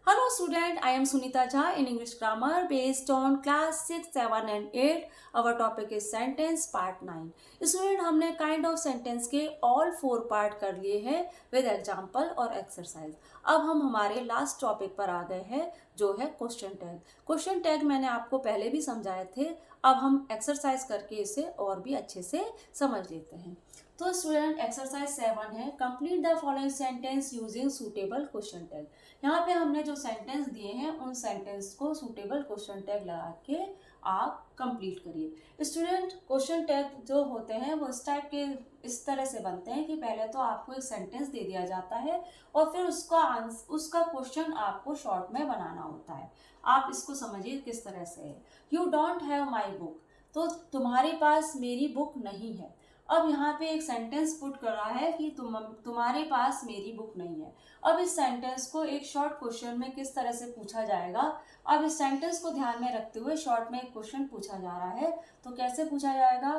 Hello student, I am Sunita Jha in English Grammar based on class 6, 7 and 8. Our topic is sentence part 9. Student हमने kind of sentence के all 4 part कर लिए हैं with example और exercise. अब हम हमारे last topic पर आ गए हैं जो है question tag. Question tag मैंने आपको पहले भी समझाए थे. अब हम exercise करके इसे और भी अच्छे से समझ लेते हैं. तो स्टूडेंट एक्सरसाइज 7 है complete the following sentence using suitable question tag. यहाँ पे हमने जो सेंटेंस दिए हैं उन सेंटेंस को सूटेबल क्वेश्चन टैग लगा के आप कंप्लीट करिए. स्टूडेंट क्वेश्चन टैग जो होते हैं वो इस तरह से बनते हैं कि पहले तो आपको एक सेंटेंस दे दिया जाता है और फिर उसका क्वेश्चन आपको शॉर्ट में बनाना होता है. आप इसको समझिए किस तरह से है. You don't have my book, तो तुम्हारे पास मेरी बुक नहीं है. अब यहाँ पे एक सेंटेंस पुट कर रहा है कि तुम्हारे पास मेरी बुक नहीं है. अब इस सेंटेंस को एक शॉर्ट क्वेश्चन में किस तरह से पूछा जाएगा. अब इस सेंटेंस को ध्यान में रखते हुए शॉर्ट में एक क्वेश्चन पूछा जा रहा है. तो कैसे पूछा जाएगा?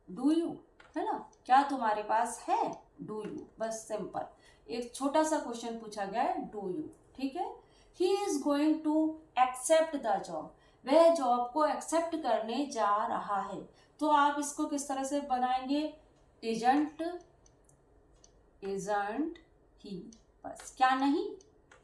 डू यू, है ना, क्या तुम्हारे पास है? डू यू, बस सिंपल एक छोटा सा क्वेश्चन पूछा गया है, डू यू. ठीक है. He is going to accept the job, वह जॉब को एक्सेप्ट करने जा रहा है. तो आप इसको किस तरह से बनाएंगे? इजंट ही, बस क्या नहीं.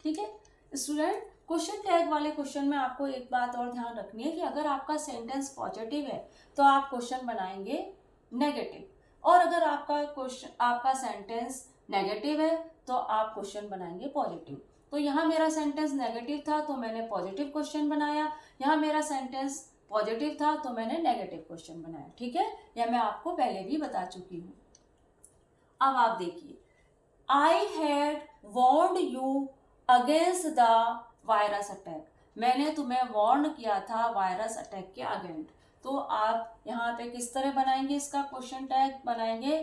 ठीक है स्टूडेंट. क्वेश्चन टैग वाले क्वेश्चन में आपको एक बात और ध्यान रखनी है कि अगर आपका सेंटेंस पॉजिटिव है तो आप क्वेश्चन बनाएंगे नेगेटिव, और अगर आपका सेंटेंस नेगेटिव है तो आप क्वेश्चन बनाएंगे पॉजिटिव. तो यहाँ मेरा सेंटेंस नेगेटिव था तो मैंने पॉजिटिव क्वेश्चन बनाया. यहाँ मेरा सेंटेंस पॉजिटिव था तो मैंने नेगेटिव क्वेश्चन बनाया. ठीक है, यह मैं आपको पहले भी बता चुकी हूँ. अब आप देखिए, I had warned you against the virus attack, मैंने तुम्हें वार्न किया था वायरस अटैक के अगेंस्ट. तो आप यहाँ पे किस तरह बनाएंगे? इसका क्वेश्चन टैग बनाएंगे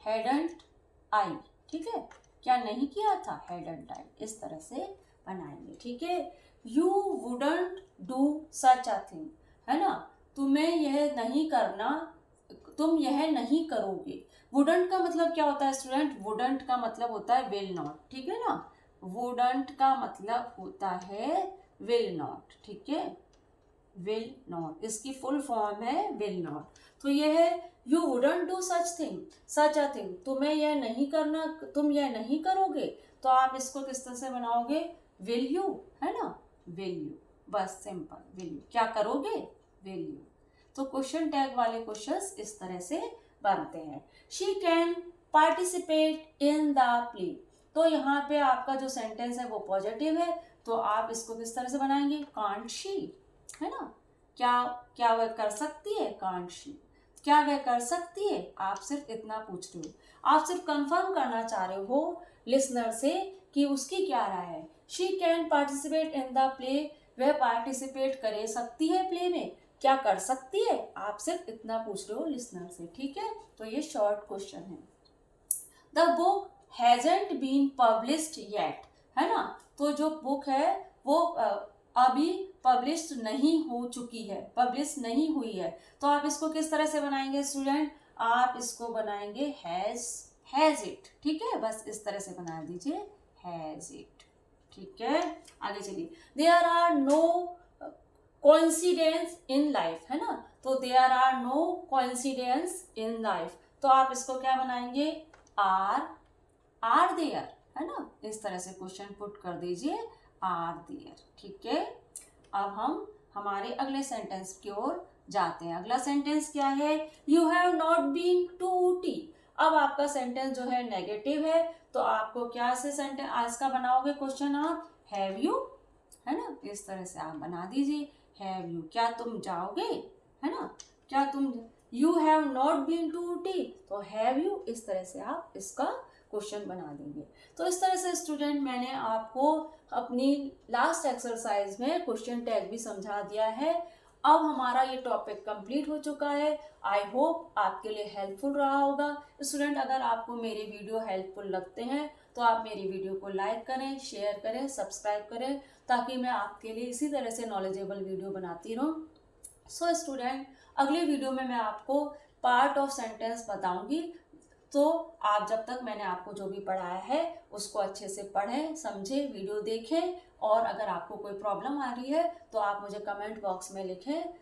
हैडंट आई. ठीक है, क्या नहीं किया था? हैडंट आई, इस तरह से बनाएंगे. ठीक है. You wouldn't do such a thing, है ना, तुम्हें यह नहीं करना, तुम यह नहीं करोगे. वुडंट का मतलब क्या होता है स्टूडेंट? वुडंट का मतलब होता है विल नॉट. ठीक है ना, वुडंट का मतलब होता है विल नॉट. ठीक है, विल नॉट, इसकी फुल फॉर्म है विल नॉट. तो यह है you wouldn't do such a thing, तुम्हें यह नहीं करना, तुम यह नहीं करोगे. तो आप इसको किस तरह से बनाओगे? विल यू, है ना, विल यू, बस सिंपल विल यू, क्या करोगे? Will you. तो क्वेश्चन टैग वाले क्वेश्चंस इस तरह से बनते हैं. She can participate in the play, तो यहाँ पे आपका जो सेंटेंस है वो पॉजिटिव है तो आप इसको किस तरह से बनाएंगे? कांट शी, है ना, क्या वह कर सकती है? कांट शी, क्या वह कर सकती है? आप सिर्फ इतना पूछ रहे हो, आप सिर्फ कंफर्म करना चाह रहे हो लिसनर से कि उसकी क्या राय है. She can participate in the play, वह पार्टिसिपेट कर सकती है प्ले में, क्या कर सकती है? आप सिर्फ इतना पूछ रहे हो लिसनर से. ठीक है, तो ये शॉर्ट क्वेश्चन है. The book hasn't been published yet, है ना, तो जो बुक है वो अभी पब्लिश नहीं हो चुकी है, पब्लिश नहीं हुई है. तो आप इसको किस तरह से बनाएंगे स्टूडेंट? आप इसको बनाएंगे हैज इट. ठीक है, बस इस तरह से बना दीजिए हैज इट. ठीक है, आगे चलिए. There are no coincidence in life, है ना, तो there are no coincidence in life. तो आप इसको क्या बनाएंगे? आर देयर, है ना, इस तरह से क्वेश्चन पुट कर दीजिए आर देयर. ठीक है. अब हम हमारे अगले सेंटेंस की ओर जाते हैं. अगला सेंटेंस क्या है? You have not been to Ooty. अब आपका सेंटेंस जो है नेगेटिव है तो आपको क्या से सेंटेंस आज का बनाओगे क्वेश्चन? आप हैव यू, है ना, इस तरह से आप बना दीजिए हैव यू, क्या तुम जाओगे, है ना, क्या तुम, you have not been to Ooty तो हैव यू, इस तरह से आप इसका क्वेश्चन बना देंगे. तो इस तरह से स्टूडेंट मैंने आपको अपनी लास्ट एक्सरसाइज में क्वेश्चन टैग भी समझा दिया है. अब हमारा ये टॉपिक कंप्लीट हो चुका है. आई होप आपके लिए हेल्पफुल रहा होगा. स्टूडेंट अगर आपको मेरे वीडियो हेल्पफुल लगते हैं तो आप मेरी वीडियो को लाइक करें, शेयर करें, सब्सक्राइब करें ताकि मैं आपके लिए इसी तरह से नॉलेजेबल वीडियो बनाती रहूं. सो स्टूडेंट अगले वीडियो में मैं आपको पार्ट ऑफ सेंटेंस बताऊंगी तो आप जब तक मैंने आपको जो भी पढ़ाया है उसको अच्छे से पढ़ें, समझें, वीडियो देखें, और अगर आपको कोई प्रॉब्लम आ रही है तो आप मुझे कमेंट बॉक्स में लिखें,